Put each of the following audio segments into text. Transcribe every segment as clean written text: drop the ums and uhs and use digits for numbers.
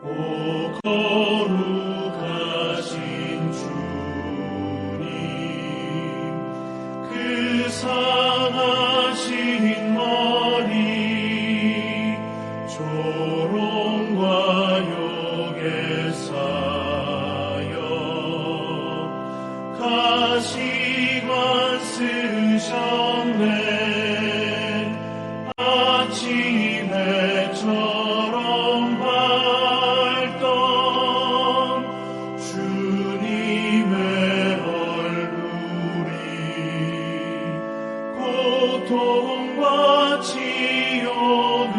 오 거룩하신 주님, 그 상하신 머리 조롱과 욕에 쌓여 가시관 쓰셨네. 아침 해처럼 밝던 주님의 얼굴이 고통과 치욕으로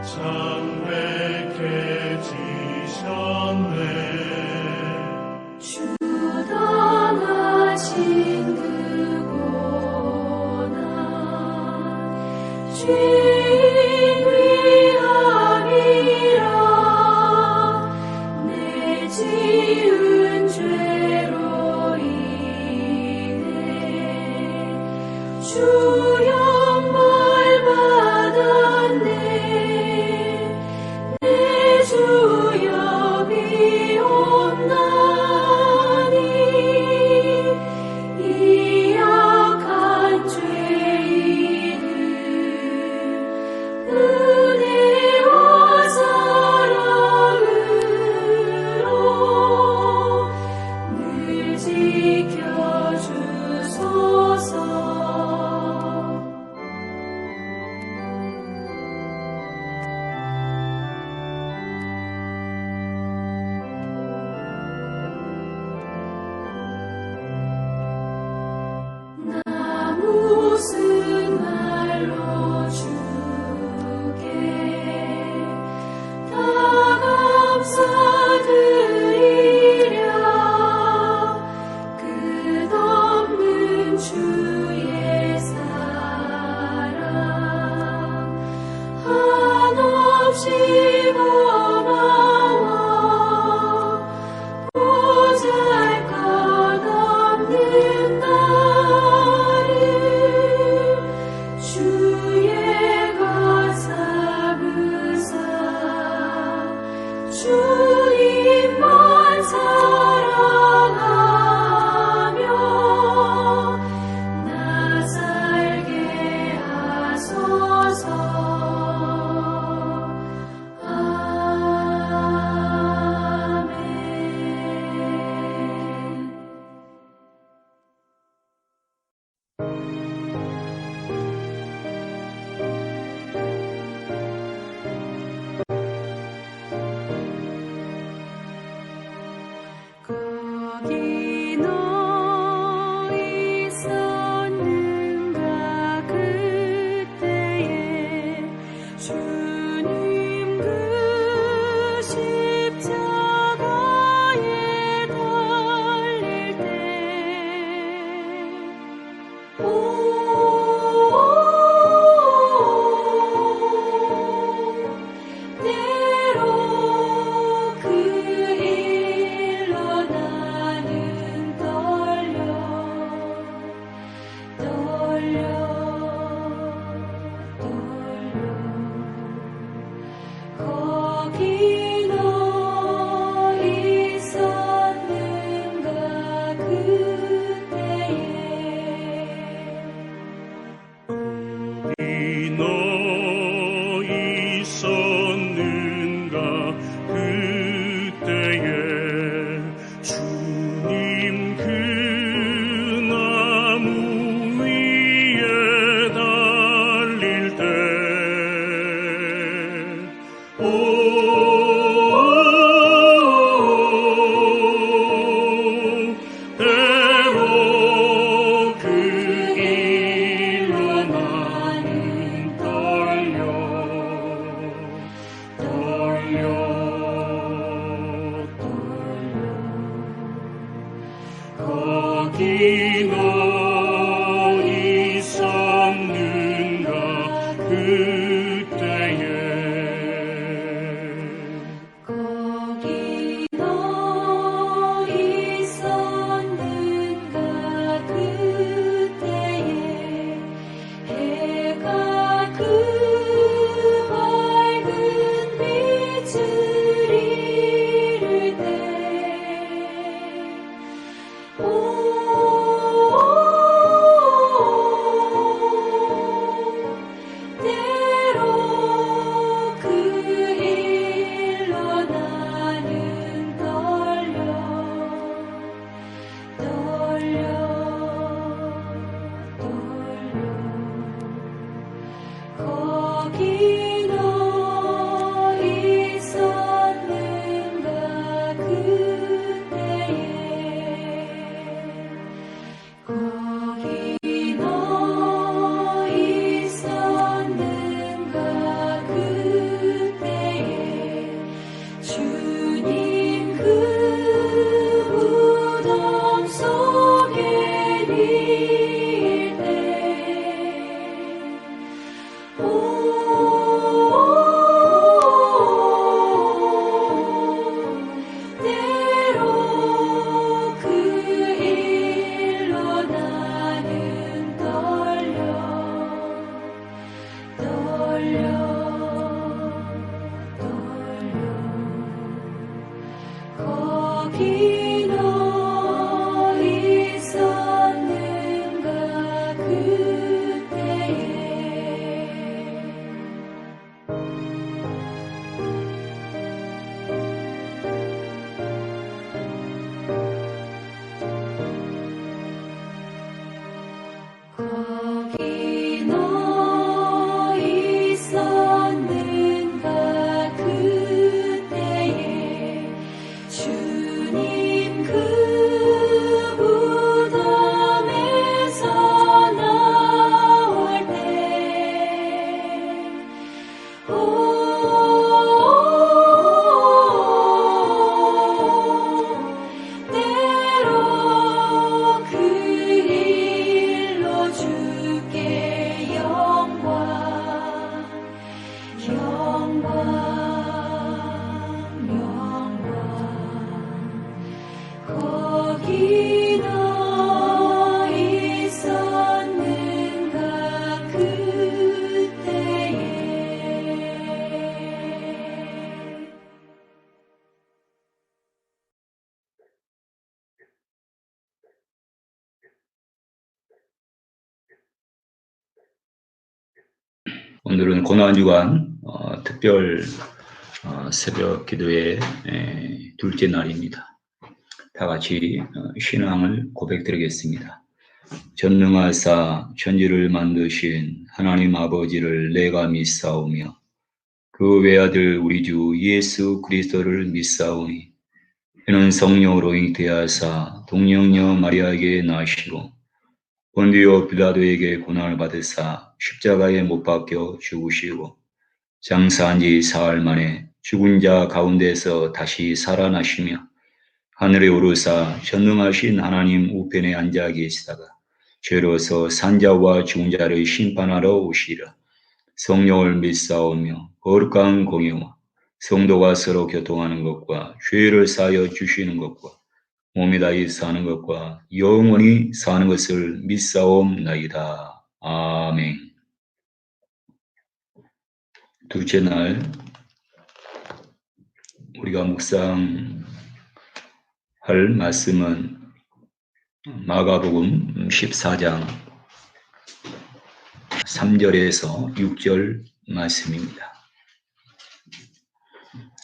창백해지셨네. 주 떠나신 그 고난 죄인 위함이라. 내 지은 죄로 인해 주형벌 받았네. 내 주여 비옵나니 이 악한 죄인을 은혜와 사랑으로 늘 지켜주소서. 나 무슨 말로 주께 다 감사드리랴. 끝없는 주의 사랑 한없이 고마워. 보잘것없는 나를 주의 것 삼으사 주님만 사랑하며 나 살게 하소서. 아멘. 거기 너 있었는가 그때에 주님 그 십자가에 달릴 때. 때로 그 일로 나는 떨려 거기 너 있었는가 그때에. 이 너 있었는가 그때에 주님 그 나무 위에 달릴 때. 오 때로 그 일로 나는 떨려 거기 너 있었는가 그때에. 거기 너 있었는가 그때에. 해가 그 밝은 거기 너 있었는가 거기 너 있었는가 그때에 주님 그 무덤에서 나올 때 때로 그 일로 주께 영광 거기 너 있었는가 그때에 오늘은 고난주간 특별 새벽 기도의 둘째 날입니다. 다 같이 신앙을 고백드리겠습니다. 전능하사 천지를 만드신 하나님 아버지를 내가 믿사오며 그 외아들 우리 주 예수 그리스도를 믿사오니 그는 성령으로 잉태하사 동령녀 마리아에게 나시고 본디오 빌라도에게 고난을 받으사 십자가에 못 박혀 죽으시고 장사한 지 사흘 만에 죽은 자 가운데서 다시 살아나시며 하늘에 오르사 전능하신 하나님 우편에 앉아 계시다가 죄로서 산자와 죽은 자를 심판하러 오시리라. 성령을 믿사오며 거룩한 공예와 성도가 서로 교통하는 것과 죄를 사하여 주시는 것과 몸이 다히 사는 것과 영원히 사는 것을 믿사옵나이다. 아멘. 둘째 날 우리가 묵상할 말씀은 마가복음 14장 3절에서 6절 말씀입니다.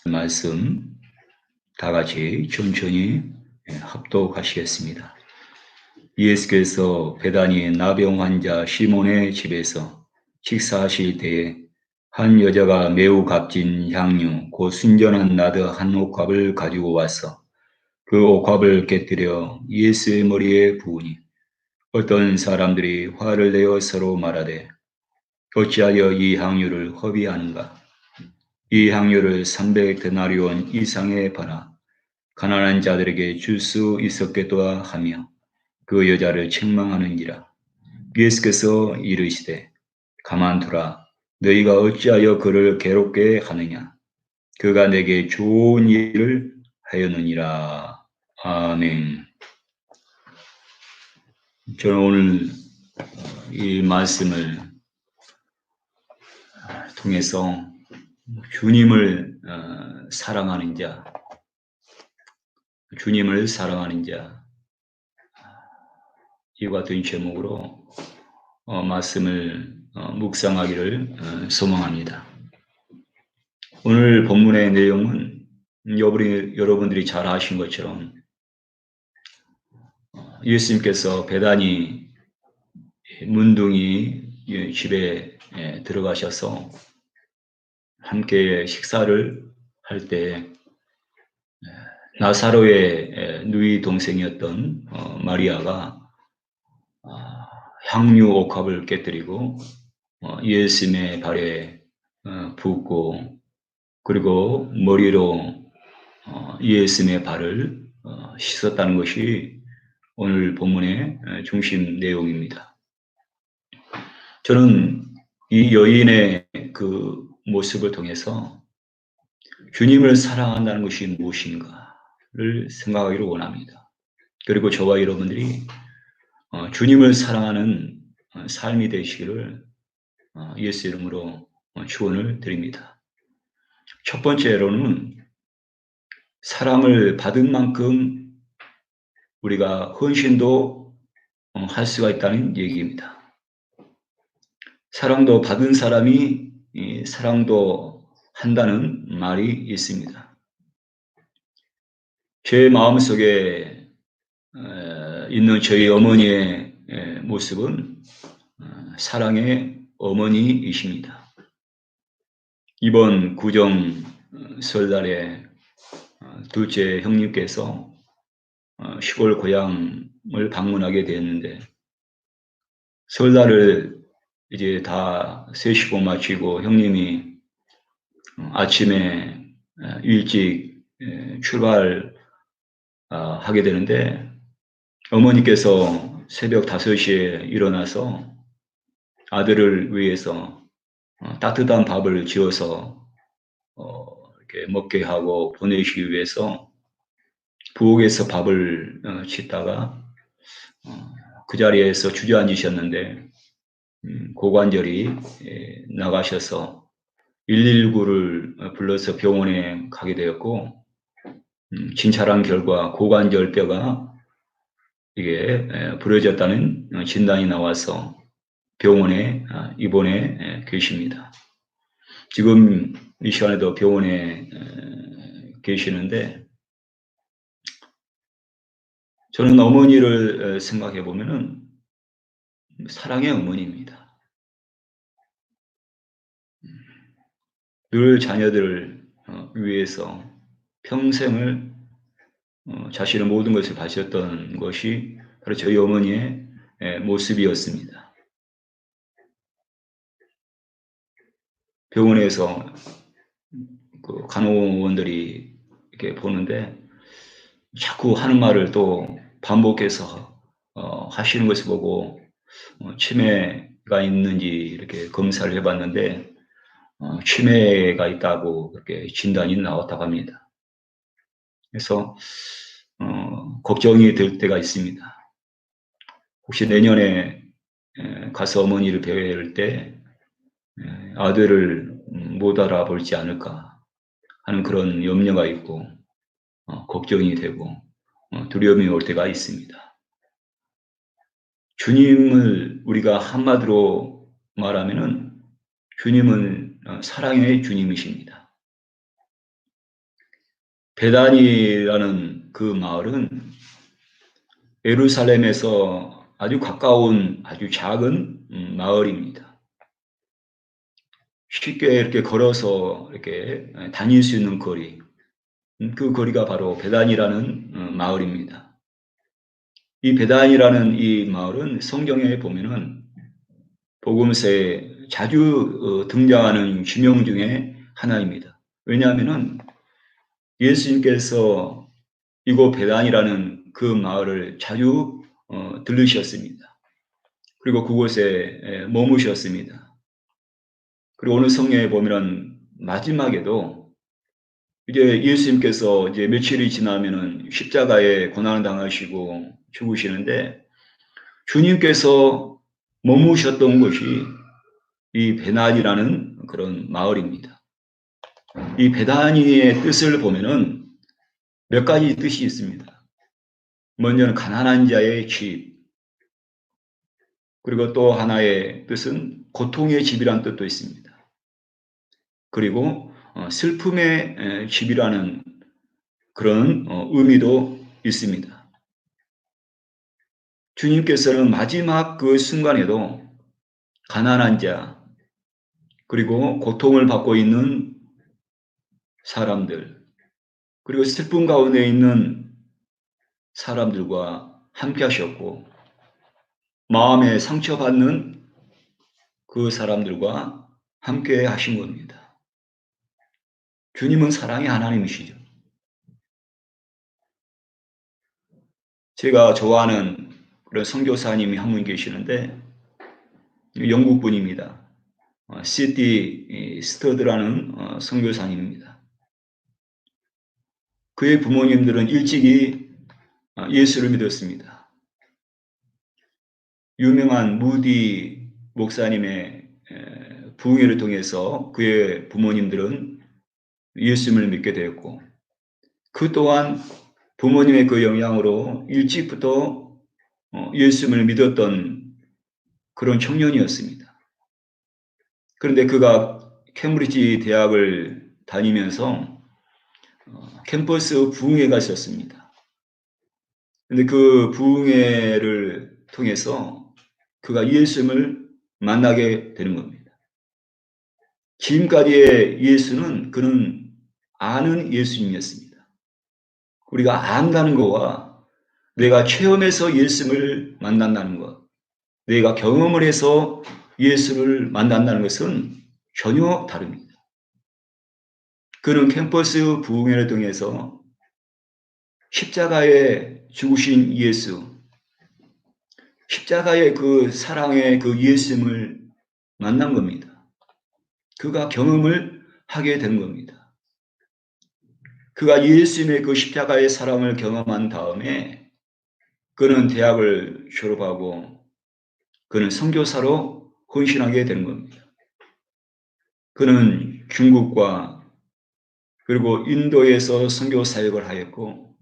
말씀 다 같이 천천히 합독하시겠습니다. 예수께서 베다니 나병 환자 시몬의 집에서 식사하실 때에 한 여자가 매우 값진 향유 곧 순전한 나드 한 옥합을 가지고 와서 그 옥합을 깨뜨려 예수의 머리에 부으니 어떤 사람들이 화를 내어 서로 말하되 어찌하여 이 향유를 허비하는가? 이 향유를 300데나리온 이상에 팔아 가난한 자들에게 줄 수 있었겠도다 하며 그 여자를 책망하는지라. 예수께서 이르시되 가만두라. 너희가 어찌하여 그를 괴롭게 하느냐? 그가 내게 좋은 일을 하였느니라. 아멘. 저는 오늘 이 말씀을 통해서 주님을 사랑하는 자, 주님을 사랑하는 자, 이와 같은 제목으로 말씀을 묵상하기를 소망합니다. 오늘 본문의 내용은 여러분들이 잘 아신 것처럼 예수님께서 베다니 문둥이 집에 들어가셔서 함께 식사를 할 때 나사로의 누이 동생이었던 마리아가 향유 옥합을 깨뜨리고 예수님의 발에 붓고 그리고 머리로 예수님의 발을 씻었다는 것이 오늘 본문의 중심 내용입니다. 저는 이 여인의 그 모습을 통해서 주님을 사랑한다는 것이 무엇인가를 생각하기를 원합니다. 그리고 저와 여러분들이 주님을 사랑하는 삶이 되시기를 예수 이름으로 축원을 드립니다. 첫 번째로는 사랑을 받은 만큼 우리가 헌신도 할 수가 있다는 얘기입니다. 사랑도 받은 사람이 사랑도 한다는 말이 있습니다. 제 마음속에 있는 저희 어머니의 모습은 사랑의 어머니이십니다. 이번 구정 설날에 둘째 형님께서 시골 고향을 방문하게 되었는데, 설날을 이제 다 세시고 마치고 형님이 아침에 일찍 출발하게 되는데, 어머니께서 새벽 5시에 일어나서 아들을 위해서 따뜻한 밥을 지어서 이렇게 먹게 하고 보내시기 위해서 부엌에서 밥을 짓다가 그 자리에서 주저앉으셨는데 고관절이 나가셔서 119를 불러서 병원에 가게 되었고, 진찰한 결과 고관절 뼈가 이게 부러졌다는 진단이 나와서 병원에 입원해 계십니다. 지금 이 시간에도 병원에 계시는데, 저는 어머니를 생각해 보면은 사랑의 어머니입니다. 늘 자녀들을 위해서 평생을 자신의 모든 것을 바쳤던 것이 바로 저희 어머니의 모습이었습니다. 병원에서 그 간호원들이 이렇게 보는데 자꾸 하는 말을 또 반복해서 하시는 것을 보고 치매가 있는지 이렇게 검사를 해봤는데 치매가 있다고 그렇게 진단이 나왔다고 합니다. 그래서 걱정이 될 때가 있습니다. 혹시 내년에 가서 어머니를 뵐 때 아들을 못 알아볼지 않을까 하는 그런 염려가 있고 걱정이 되고 두려움이 올 때가 있습니다. 주님을 우리가 한마디로 말하면은 주님은 사랑의 주님이십니다. 베다니라는 그 마을은 예루살렘에서 아주 가까운 아주 작은 마을입니다. 쉽게 이렇게 걸어서 이렇게 다닐 수 있는 거리, 그 거리가 바로 베단이라는 마을입니다. 이 베단이라는 이 마을은 성경에 보면은 복음서에 자주 등장하는 지명 중에 하나입니다. 왜냐하면은 예수님께서 이곳 베단이라는 그 마을을 자주 들르셨습니다. 그리고 그곳에 머무셨습니다. 그리고 오늘 성경에 보면은 마지막에도 이제 예수님께서 이제 며칠이 지나면은 십자가에 고난을 당하시고 죽으시는데, 주님께서 머무셨던 곳이 이 베단이라는 그런 마을입니다. 이 베단이의 뜻을 보면은 몇 가지 뜻이 있습니다. 먼저는 가난한 자의 집, 그리고 또 하나의 뜻은 고통의 집이라는 뜻도 있습니다. 그리고 슬픔의 집이라는 그런 의미도 있습니다. 주님께서는 마지막 그 순간에도 가난한 자, 그리고 고통을 받고 있는 사람들, 그리고 슬픔 가운데 있는 사람들과 함께 하셨고, 마음에 상처받는 그 사람들과 함께 하신 겁니다. 주님은 사랑의 하나님이시죠. 제가 좋아하는 그런 선교사님이 한 분 계시는데, 영국 분입니다. C.T. 스터드라는 선교사님입니다. 그의 부모님들은 일찍이 예수를 믿었습니다. 유명한 무디 목사님의 부흥회를 통해서 그의 부모님들은 예수님을 믿게 되었고, 그 또한 부모님의 그 영향으로 일찍부터 예수님을 믿었던 그런 청년이었습니다. 그런데 그가 캠브리지 대학을 다니면서 캠퍼스 부흥회가 있었습니다. 그런데 그 부흥회를 통해서 그가 예수님을 만나게 되는 겁니다. 지금까지의 예수는 그는 아는 예수님이었습니다. 우리가 안다는 것과 내가 체험해서 예수님을 만난다는 것, 내가 경험을 해서 예수를 만난다는 것은 전혀 다릅니다. 그는 캠퍼스 부흥회를 통해서 십자가에 죽으신 예수, 십자가의 그 사랑의 그 예수님을 만난 겁니다. 그가 경험을 하게 된 겁니다. 그가 예수님의 그 십자가의 사랑을 경험한 다음에 그는 대학을 졸업하고 그는 선교사로 헌신하게 된 겁니다. 그는 중국과 그리고 인도에서 선교 사역을 하였고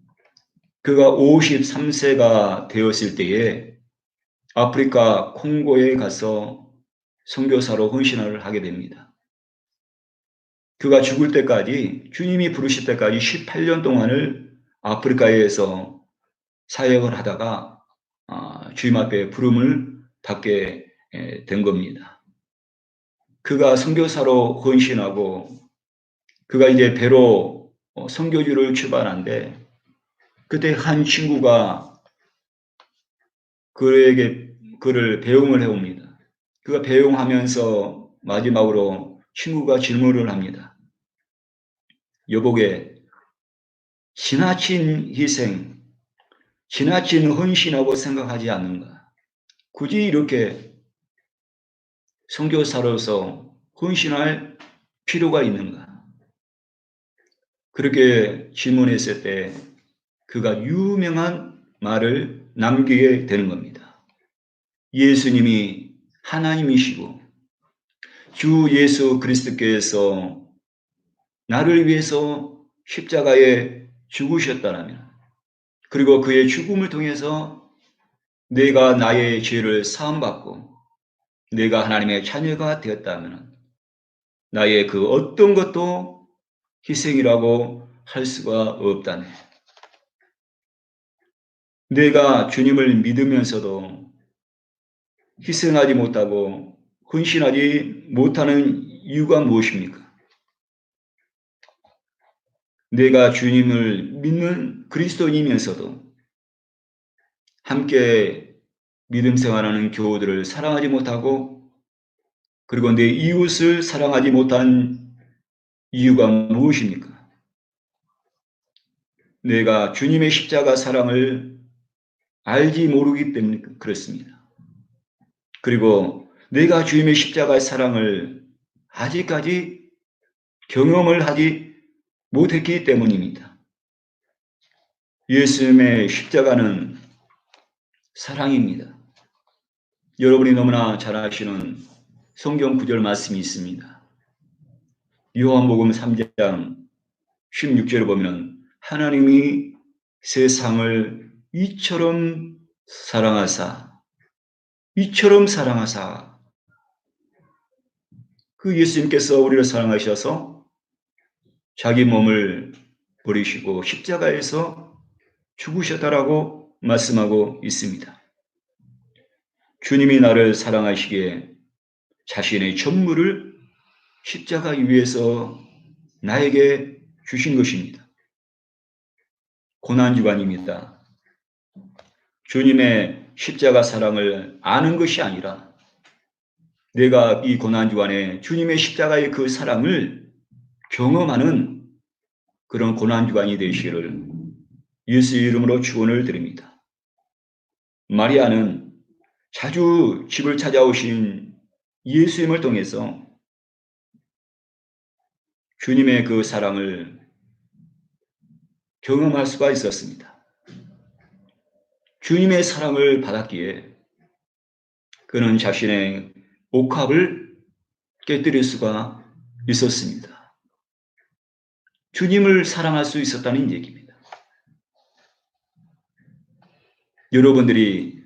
그가 53세가 되었을 때에 아프리카 콩고에 가서 선교사로 헌신을 하게 됩니다. 그가 죽을 때까지 주님이 부르실 때까지 18년 동안을 아프리카에서 사역을 하다가 주님 앞에 부름을 받게 된 겁니다. 그가 선교사로 헌신하고 그가 이제 배로 선교지를 출발한데 그때 한 친구가 그를 배웅을 해옵니다. 그가 배웅하면서 마지막으로 친구가 질문을 합니다. 여보게 지나친 희생, 지나친 헌신하고 생각하지 않는가? 굳이 이렇게 선교사로서 헌신할 필요가 있는가? 그렇게 질문했을 때 그가 유명한 말을 남기게 되는 겁니다. 예수님이 하나님이시고 주 예수 그리스도께서 나를 위해서 십자가에 죽으셨다라면 그리고 그의 죽음을 통해서 내가 나의 죄를 사함받고 내가 하나님의 자녀가 되었다면 나의 그 어떤 것도 희생이라고 할 수가 없다네. 내가 주님을 믿으면서도 희생하지 못하고 헌신하지 못하는 이유가 무엇입니까? 내가 주님을 믿는 그리스도인이면서도 함께 믿음 생활하는 교우들을 사랑하지 못하고 그리고 내 이웃을 사랑하지 못한 이유가 무엇입니까? 내가 주님의 십자가 사랑을 알지 모르기 때문에 그렇습니다. 그리고 내가 주님의 십자가의 사랑을 아직까지 경험을 하지 못했기 때문입니다. 예수님의 십자가는 사랑입니다. 여러분이 너무나 잘 아시는 성경 구절 말씀이 있습니다. 요한복음 3장 16절을 보면 하나님이 세상을 이처럼 사랑하사 그 예수님께서 우리를 사랑하셔서 자기 몸을 버리시고 십자가에서 죽으셨다라고 말씀하고 있습니다. 주님이 나를 사랑하시기에 자신의 전부를 십자가 위에서 나에게 주신 것입니다. 고난주간입니다. 주님의 십자가 사랑을 아는 것이 아니라 내가 이 고난주간에 주님의 십자가의 그 사랑을 경험하는 그런 고난주간이 되시기를 예수 이름으로 축원을 드립니다. 마리아는 자주 집을 찾아오신 예수님을 통해서 주님의 그 사랑을 경험할 수가 있었습니다. 주님의 사랑을 받았기에 그는 자신의 옥합을 깨뜨릴 수가 있었습니다. 주님을 사랑할 수 있었다는 얘기입니다. 여러분들이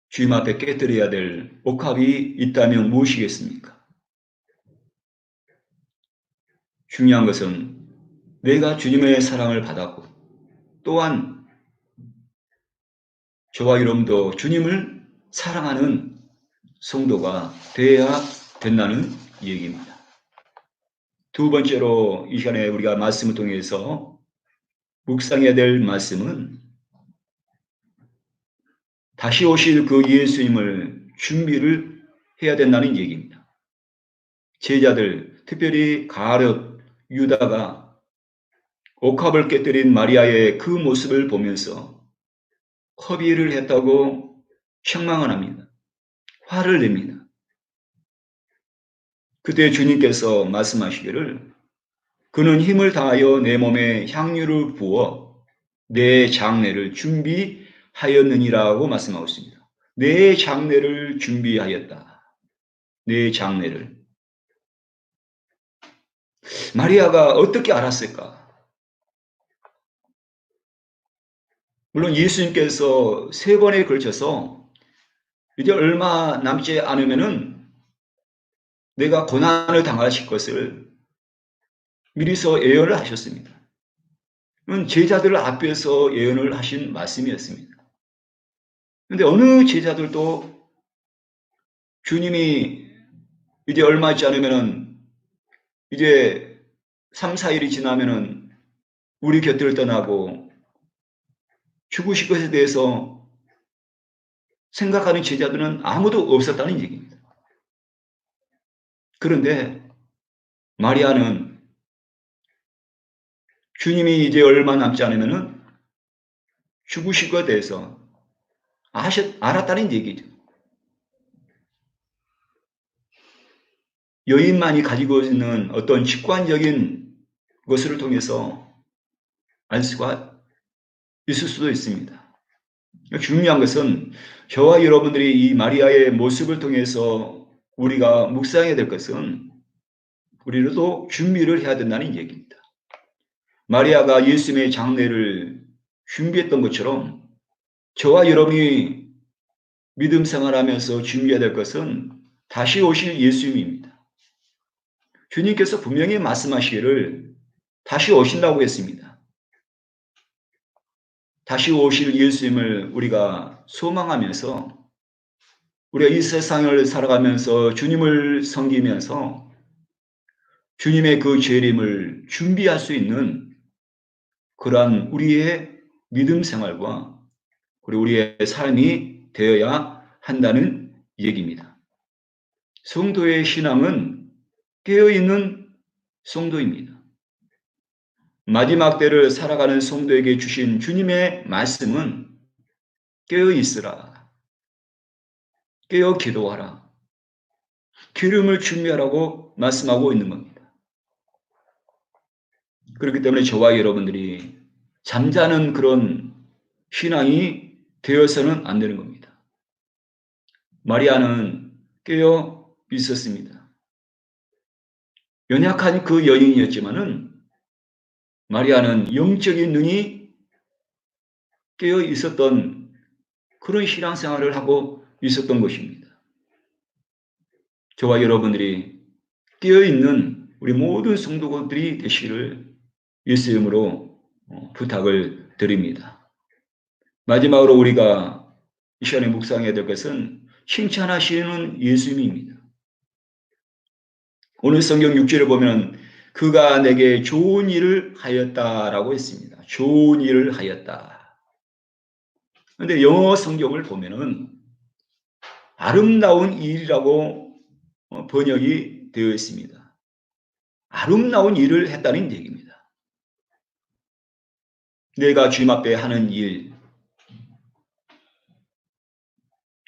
주님 앞에 깨뜨려야 될 옥합이 있다면 무엇이겠습니까? 중요한 것은 내가 주님의 사랑을 받았고 또한 저와 여러분도 주님을 사랑하는 성도가 되어야 된다는 얘기입니다. 두 번째로 이 시간에 우리가 말씀을 통해서 묵상해야 될 말씀은 다시 오실 그 예수님을 준비를 해야 된다는 얘기입니다. 제자들, 특별히 가룟, 유다가 옥합을 깨뜨린 마리아의 그 모습을 보면서 허비를 했다고 책망을 합니다. 화를 냅니다. 그때 주님께서 말씀하시기를 그는 힘을 다하여 내 몸에 향유를 부어 내 장례를 준비하였느니라고 말씀하고 있습니다. 내 장례를 준비하였다. 내 장례를. 마리아가 어떻게 알았을까? 물론 예수님께서 3번에 걸쳐서 이제 얼마 남지 않으면은 내가 고난을 당하실 것을 미리서 예언을 하셨습니다. 제자들 앞에서 예언을 하신 말씀이었습니다. 그런데 어느 제자들도 주님이 이제 얼마 있지 않으면은 이제 3, 4일이 지나면은 우리 곁을 떠나고 죽으실 것에 대해서 생각하는 제자들은 아무도 없었다는 얘기입니다. 그런데 마리아는 주님이 이제 얼마 남지 않으면은 죽으실 것에 대해서 알았다는 얘기죠. 여인만이 가지고 있는 어떤 직관적인 것을 통해서 알 수가 있을 수도 있습니다. 중요한 것은 저와 여러분들이 이 마리아의 모습을 통해서 우리가 묵상해야 될 것은 우리도 준비를 해야 된다는 얘기입니다. 마리아가 예수님의 장례를 준비했던 것처럼 저와 여러분이 믿음 생활하면서 준비해야 될 것은 다시 오실 예수님입니다. 주님께서 분명히 말씀하시기를 다시 오신다고 했습니다. 다시 오실 예수님을 우리가 소망하면서 우리가 이 세상을 살아가면서 주님을 섬기면서 주님의 그 재림을 준비할 수 있는 그러한 우리의 믿음 생활과 그리고 우리의 삶이 되어야 한다는 얘기입니다. 성도의 신앙은 깨어있는 성도입니다. 마지막 때를 살아가는 성도에게 주신 주님의 말씀은 깨어있으라, 깨어 기도하라, 기름을 준비하라고 말씀하고 있는 겁니다. 그렇기 때문에 저와 여러분들이 잠자는 그런 신앙이 되어서는 안 되는 겁니다. 마리아는 깨어 있었습니다. 연약한 그 여인이었지만은 마리아는 영적인 눈이 깨어 있었던 그런 신앙생활을 하고 있었던 것입니다. 저와 여러분들이 깨어있는 우리 모든 성도들이 되시기를 예수 이름으로 부탁을 드립니다. 마지막으로 우리가 이 시간에 묵상해야 될 것은 칭찬하시는 예수님입니다. 오늘 성경 6절을 보면 그가 내게 좋은 일을 하였다라고 했습니다. 좋은 일을 하였다. 그런데 영어 성경을 보면은 아름다운 일이라고 번역이 되어 있습니다. 아름다운 일을 했다는 얘기입니다. 내가 주님 앞에 하는 일,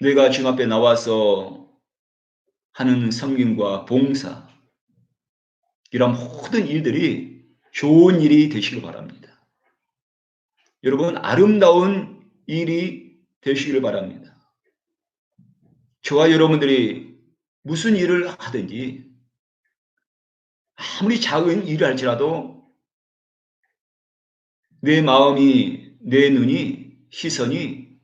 내가 주님 앞에 나와서 하는 섬김과 봉사, 이런 모든 일들이 좋은 일이 되시길 바랍니다. 여러분, 아름다운 일이 되시길 바랍니다. 저와 여러분들이 무슨 일을 하든지 아무리 작은 일을 할지라도 내 마음이, 내 눈이, 시선이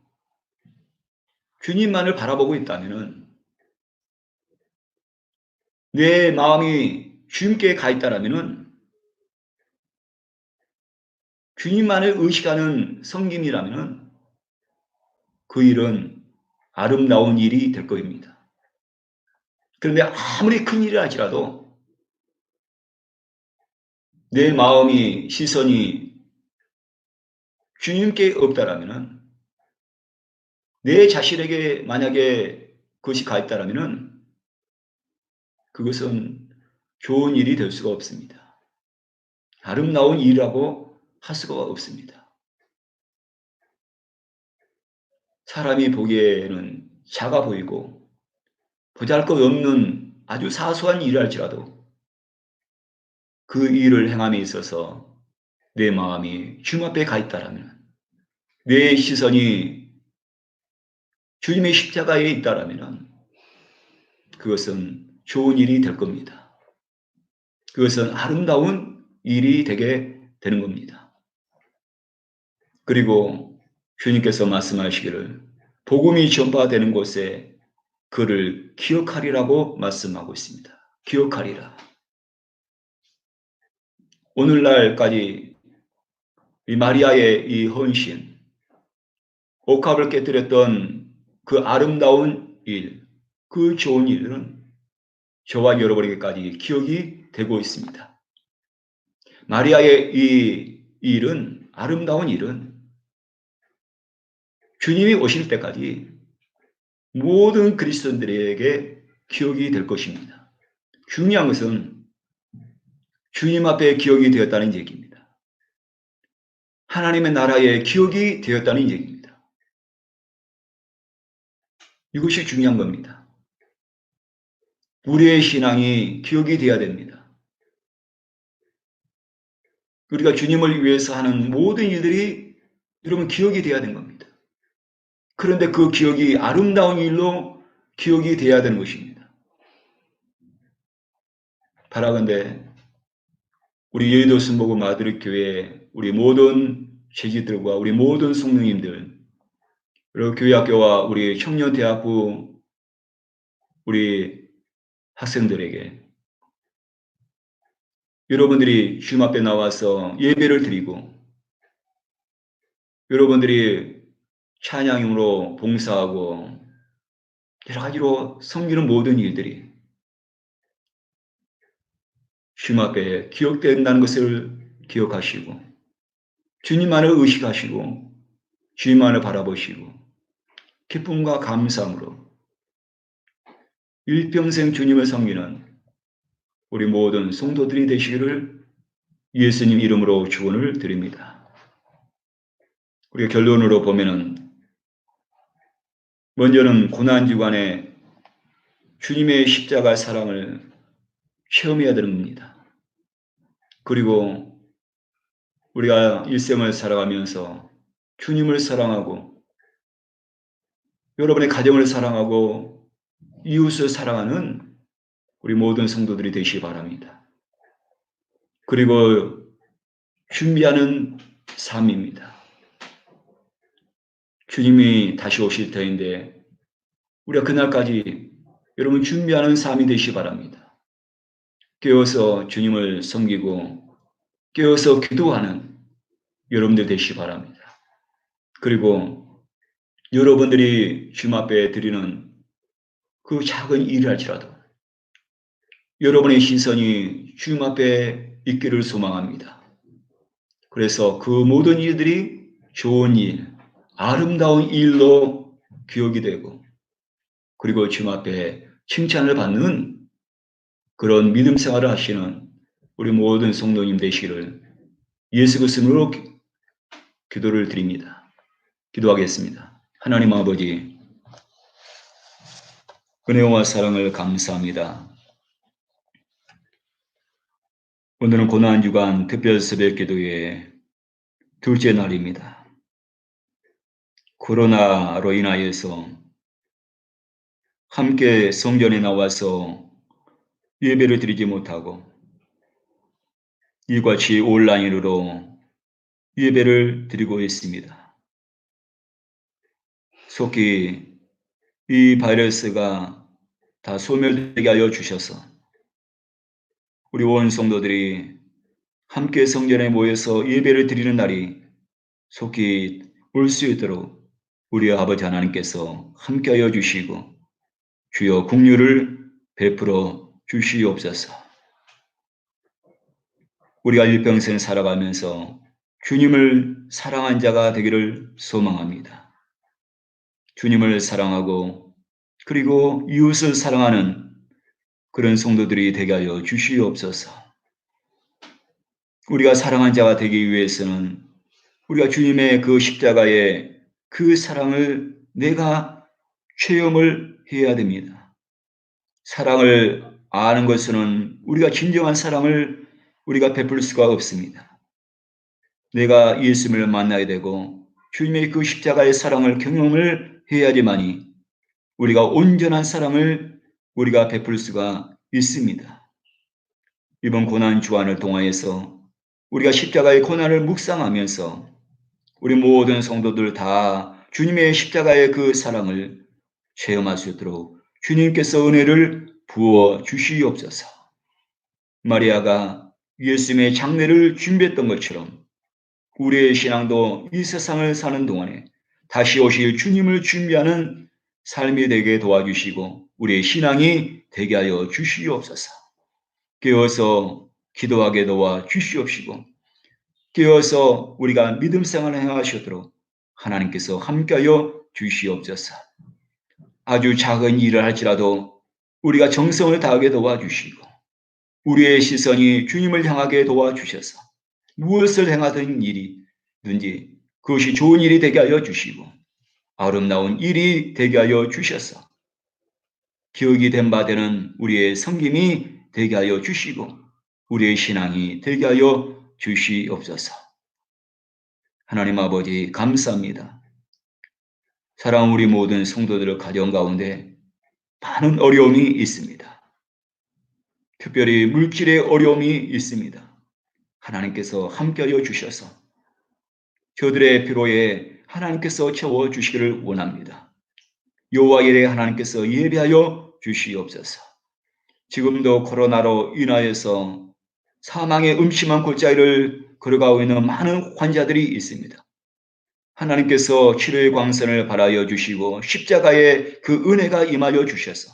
주님만을 바라보고 있다면은, 내 마음이 주님께 가 있다라면은, 주님만을 의식하는 섬김이라면은 그 일은 아름다운 일이 될 것입니다. 그런데 아무리 큰 일을 할지라도 내 마음이, 시선이 주님께 없다라면은, 내 자신에게 만약에 그것이 가 있다라면은 그것은 좋은 일이 될 수가 없습니다. 아름다운 일이라고 할 수가 없습니다. 사람이 보기에는 작아 보이고 보잘것없는 아주 사소한 일을 할지라도 그 일을 행함에 있어서 내 마음이 주님 앞에 가 있다라면, 내 시선이 주님의 십자가에 있다라면 그것은 좋은 일이 될 겁니다. 그것은 아름다운 일이 되게 되는 겁니다. 그리고 주님께서 말씀하시기를 복음이 전파되는 곳에 그를 기억하리라고 말씀하고 있습니다. 기억하리라. 오늘날까지 이 마리아의 이 헌신, 옥합을 깨뜨렸던 그 아름다운 일, 그 좋은 일은 저와 여러분에게까지 기억이 되고 있습니다. 마리아의 이 일은, 아름다운 일은 주님이 오실 때까지 모든 그리스도인들에게 기억이 될 것입니다. 중요한 것은 주님 앞에 기억이 되었다는 얘기입니다. 하나님의 나라에 기억이 되었다는 얘기입니다. 이것이 중요한 겁니다. 우리의 신앙이 기억이 되어야 됩니다. 우리가 주님을 위해서 하는 모든 일들이 여러분 기억이 되어야 되는 겁니다. 그런데 그 기억이 아름다운 일로 기억이 되어야 되는 것입니다. 바라건대 우리 여의도 순복음 마드리 교회 우리 모든 재직들과 우리 모든 성령님들, 그리고 교회학교와 우리 청년대학부 우리 학생들에게 여러분들이 주님 앞에 나와서 예배를 드리고 여러분들이 찬양으로 봉사하고 여러 가지로 섬기는 모든 일들이 주님 앞에 기억된다는 것을 기억하시고 주님만을 의식하시고 주님만을 바라보시고 기쁨과 감사함으로 일평생 주님을 섬기는 우리 모든 성도들이 되시기를 예수님 이름으로 축원을 드립니다. 우리가 결론으로 보면은 먼저는 고난주간에 주님의 십자가 사랑을 체험해야 되는 겁니다. 그리고 우리가 일생을 살아가면서 주님을 사랑하고 여러분의 가정을 사랑하고 이웃을 사랑하는 우리 모든 성도들이 되시기 바랍니다. 그리고 준비하는 삶입니다. 주님이 다시 오실 터인데 우리가 그날까지 여러분 준비하는 삶이 되시기 바랍니다. 깨어서 주님을 섬기고 깨어서 기도하는 여러분들 되시기 바랍니다. 그리고 여러분들이 주님 앞에 드리는 그 작은 일을 할지라도 여러분의 시선이 주님 앞에 있기를 소망합니다. 그래서 그 모든 일들이 좋은 일, 아름다운 일로 기억이 되고 그리고 주님 앞에 칭찬을 받는 그런 믿음 생활을 하시는 우리 모든 성도님 되시기를 예수 그리스도로 기도를 드립니다. 기도하겠습니다. 하나님 아버지, 은혜와 사랑을 감사합니다. 오늘은 고난주간 특별 새벽 기도의 둘째 날입니다. 코로나로 인하여서 함께 성전에 나와서 예배를 드리지 못하고 이같이 온라인으로 예배를 드리고 있습니다. 속히 이 바이러스가 다 소멸되게 하여 주셔서 우리 온 성도들이 함께 성전에 모여서 예배를 드리는 날이 속히 올 수 있도록 우리 아버지 하나님께서 함께하여 주시고 주여 긍휼을 베풀어 주시옵소서. 우리가 일평생 살아가면서 주님을 사랑한 자가 되기를 소망합니다. 주님을 사랑하고 그리고 이웃을 사랑하는 그런 성도들이 되게 하여 주시옵소서. 우리가 사랑한 자가 되기 위해서는 우리가 주님의 그 십자가의 그 사랑을 내가 체험을 해야 됩니다. 사랑을 아는 것은 우리가 진정한 사랑을 우리가 베풀 수가 없습니다. 내가 예수님을 만나야 되고 주님의 그 십자가의 사랑을 경험을 해야지만이 우리가 온전한 사랑을 우리가 베풀 수가 있습니다. 이번 고난 주간을 통하여서 우리가 십자가의 고난을 묵상하면서 우리 모든 성도들 다 주님의 십자가의 그 사랑을 체험할 수 있도록 주님께서 은혜를 부어 주시옵소서. 마리아가 예수님의 장례를 준비했던 것처럼 우리의 신앙도 이 세상을 사는 동안에 다시 오실 주님을 준비하는 삶이 되게 도와주시고 우리의 신앙이 되게 하여 주시옵소서. 깨어서 기도하게 도와 주시옵시고 깨어서 우리가 믿음 생활을 행하시도록 하나님께서 함께하여 주시옵소서. 아주 작은 일을 할지라도 우리가 정성을 다하게 도와주시고 우리의 시선이 주님을 향하게 도와주셔서 무엇을 행하던 일이든지 그것이 좋은 일이 되게 하여 주시고 아름다운 일이 되게 하여 주셔서 기억이 된 바 되는 우리의 섬김이 되게 하여 주시고 우리의 신앙이 되게 하여 주시옵소서. 하나님 아버지 감사합니다. 사랑하는 우리 모든 성도들의 가정 가운데 많은 어려움이 있습니다. 특별히 물질의 어려움이 있습니다. 하나님께서 함께하여 주셔서 저들의 필요에 하나님께서 채워주시기를 원합니다. 여호와 이레 하나님께서 예배하여 주시옵소서. 지금도 코로나로 인하여서 사망의 음침한 골짜기를 걸어가고 있는 많은 환자들이 있습니다. 하나님께서 치료의 광선을 발하여 주시고 십자가의 그 은혜가 임하여 주셔서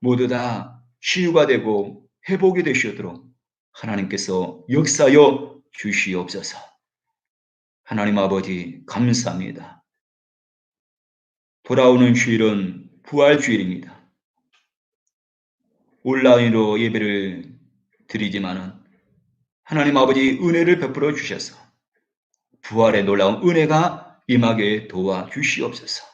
모두 다 치유가 되고 회복이 되시도록 하나님께서 역사하여 주시옵소서. 하나님 아버지 감사합니다. 돌아오는 주일은 부활주일입니다. 온라인으로 예배를 드리지만은 하나님 아버지 은혜를 베풀어 주셔서 부활의 놀라운 은혜가 임하게 도와주시옵소서.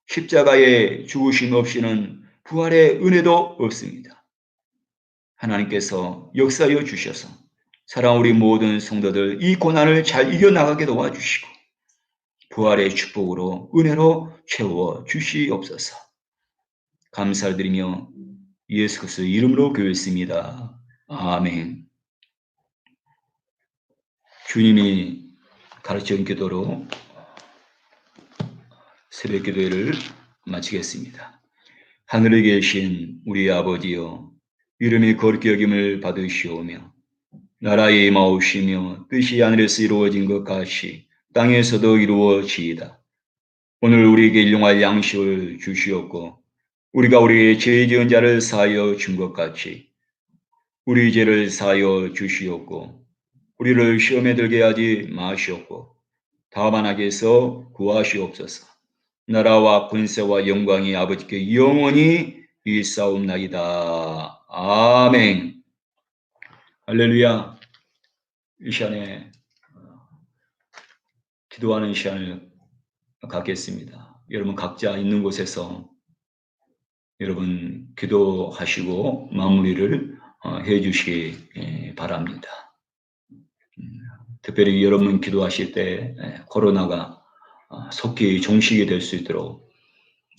십자가의 죽으심 없이는 부활의 은혜도 없습니다. 하나님께서 역사하여 주셔서 사랑하는 우리 모든 성도들 이 고난을 잘 이겨나가게 도와주시고 부활의 축복으로 은혜로 채워 주시옵소서. 감사를 드리며 예수 그리스도의 이름으로 기도했습니다. 아멘. 주님이 가르쳐준 기도로 새벽 기도회를 마치겠습니다. 하늘에 계신 우리 아버지여 이름이 거룩히 여김을 받으시오며 나라에 임하옵시며 뜻이 하늘에서 이루어진 것 같이 땅에서도 이루어지이다. 오늘 우리에게 일용할 양식을 주시옵고 우리가 우리의 죄 지은 자를 사하여 준 것 같이 우리 죄를 사하여 주시옵고 우리를 시험에 들게 하지 마시옵고 다만 악에서 구하시옵소서. 나라와 권세와 영광이 아버지께 영원히 있사옵나이다. 아멘. 할렐루야. 이 시간에 기도하는 시간을 갖겠습니다. 여러분 각자 있는 곳에서 여러분 기도하시고 마무리를 해 주시기 바랍니다. 특별히 여러분 기도하실 때 코로나가 속히 종식이 될 수 있도록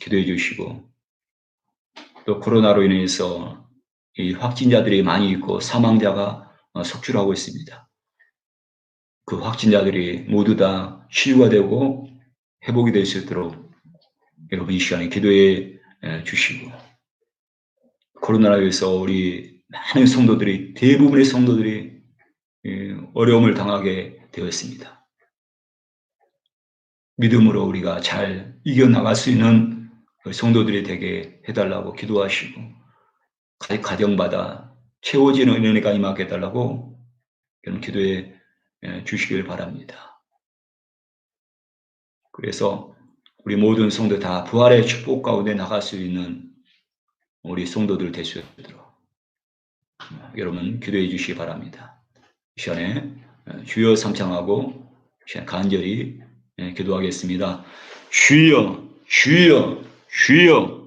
기도해 주시고 또 코로나로 인해서 이 확진자들이 많이 있고 사망자가 속출하고 있습니다. 그 확진자들이 모두 다 치유가 되고 회복이 될 수 있도록 여러분 이 시간에 기도해 주시고, 코로나로 인해서 우리 많은 성도들이, 대부분의 성도들이 어려움을 당하게 되었습니다. 믿음으로 우리가 잘 이겨나갈 수 있는 성도들이 되게 해달라고 기도하시고, 가정마다 채워지는 은혜가 임하게 해달라고 기도해 주시길 바랍니다. 그래서 우리 모든 성도 다 부활의 축복 가운데 나갈 수 있는 우리 성도들 될 수 있도록 여러분 기도해 주시기 바랍니다. 이 시간에 주여 삼창하고 시간 간절히 기도하겠습니다. 주여, 주여, 주여.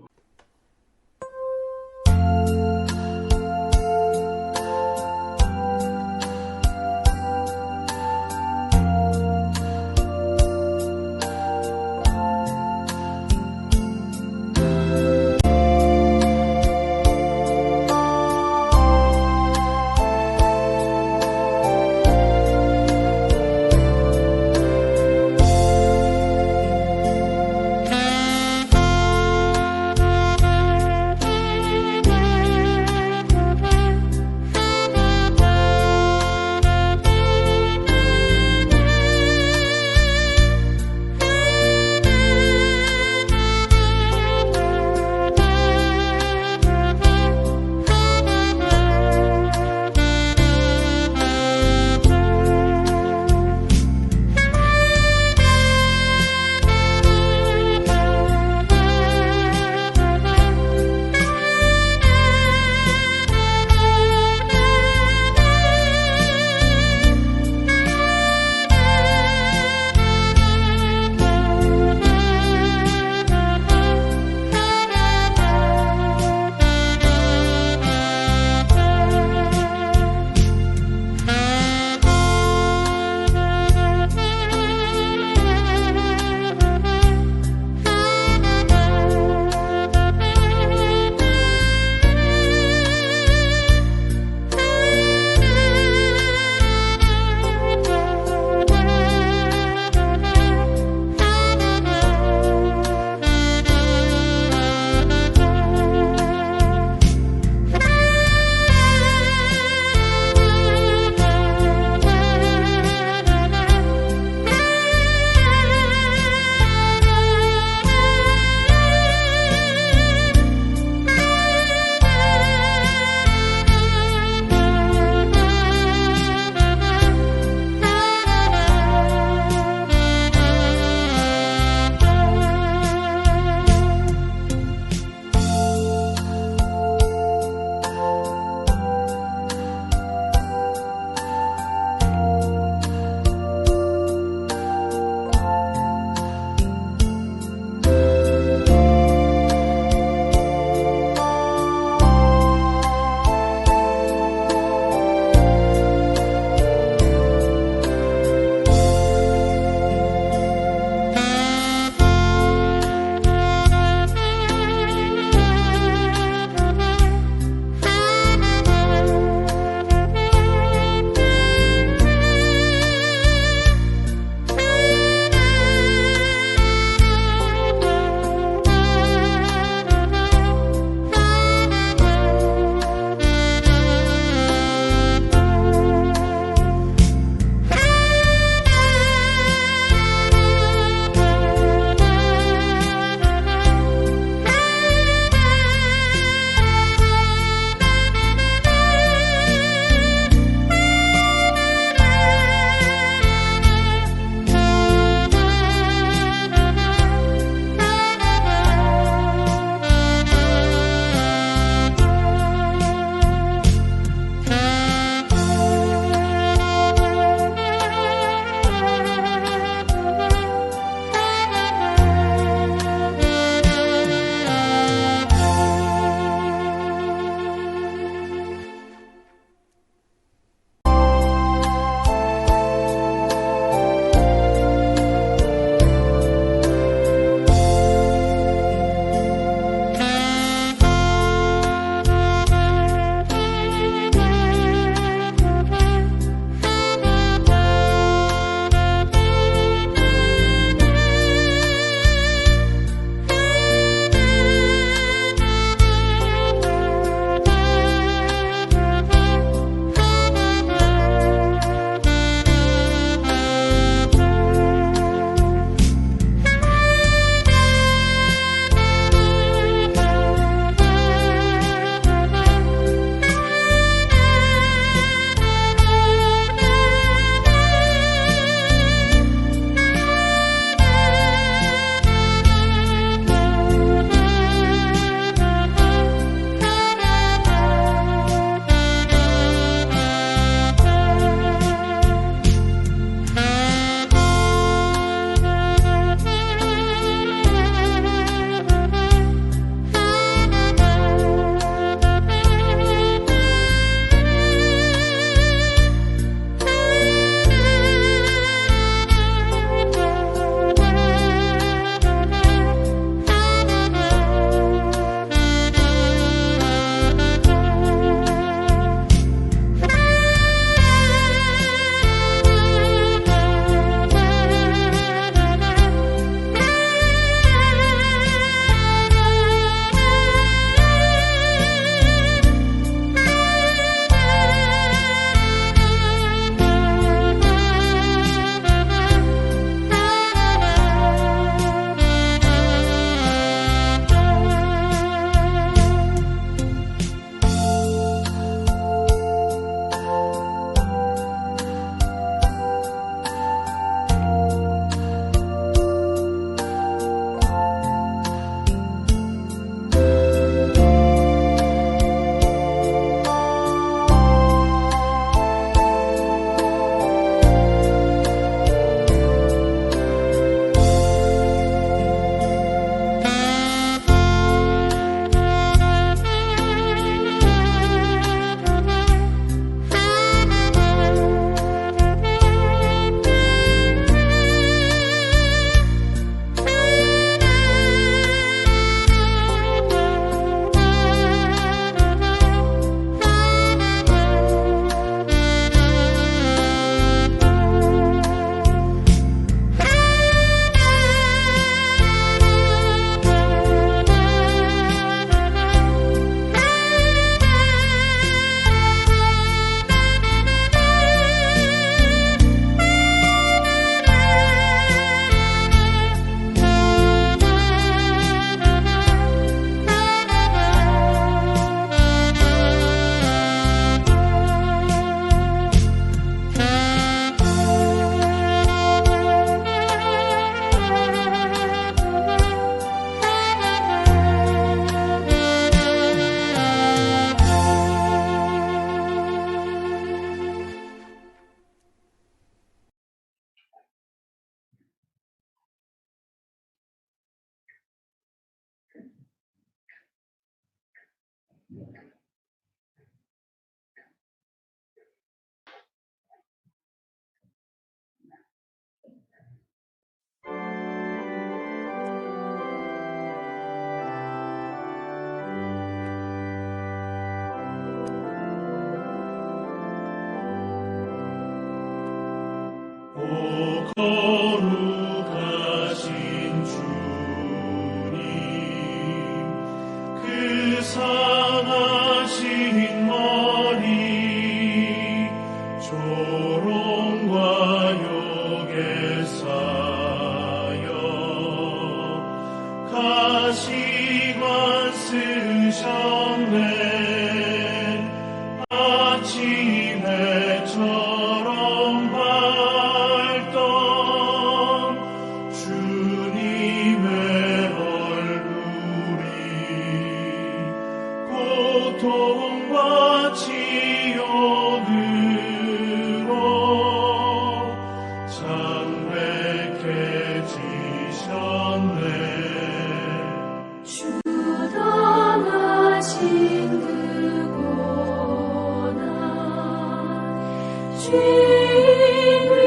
위함이라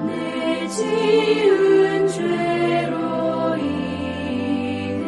내 지은 죄로 인해